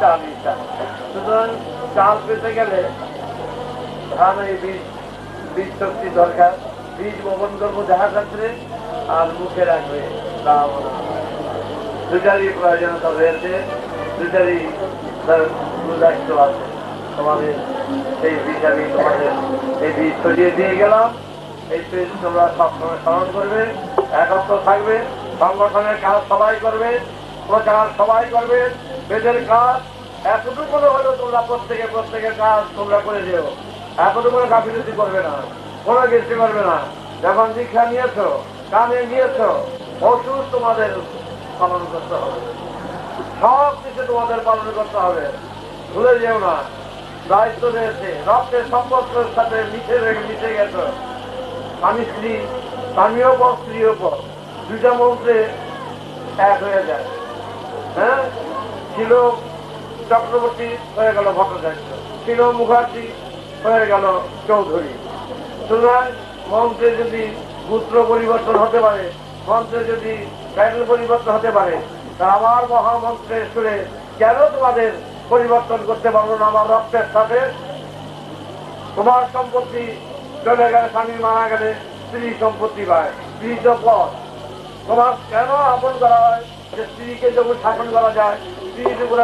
চালই চাল। সুতরাং চাল পেতে গেলে ধান এই বীজ শক্তি দরকার। বীজ বপন করবো যাহা ক্ষেত্রে, আর মুখে রাখবে দুটারই প্রয়োজনীয়তা রয়েছে, দুটারই দায়িত্ব আছে। তোমাদের সেই বীজ আমি তোমাদের এই বীজ ছড়িয়ে দিয়ে গেলাম। এই বীজ তোমরা সবসময় স্মরণ করবে, একত্র থাকবে, সংগঠনের কাজ সবাই করবে, প্রচার সবাই করবে, বেদের কাজ এতটুকু হলেও তোমরা প্রত্যেকের কাজ তোমরা করে দিও। এতটুকু গাফিলতি করবে না, কোনো কিছু করবে না। যখন দীক্ষা নিয়েছো, কানে নিয়েছো, ওষুধ তোমাদের পালন করতে হবে, সব কিছু তোমাদের পালন করতে হবে, ভুলে যেও না। দায়িত্ব রয়েছে, রক্তের সম্পর্কের সাথে মিশে গেছো। স্বামী স্ত্রী, স্বামীও পর স্ত্রীও পর, দুইটা মন্ত্রে এক হয়ে যায়। হ্যাঁ, ছিল চক্রবর্তী হয়ে গেল ভট্টাচার্য, ছিল মুখার্জি হয়ে গেল চৌধুরী। সুতরাং মন্ত্রে যদি পুত্র পরিবর্তন হতে পারে, মন্ত্রে যদি টাইটেল পরিবর্তন হতে পারে, তা আমার মহামন্ত্রের সুরে কেন তোমাদের পরিবর্তন করতে পারবো না? আমার রক্তের সাথে তোমার সম্পত্তি চলে গেলে, স্বামী মারা গেলে স্ত্রী সম্পত্তি পায়, স্ত্রী তো পথ। তোমার কেন আপন করা হয় যে স্ত্রীকে যখন শাসন করা যায়, স্ত্রীর উপর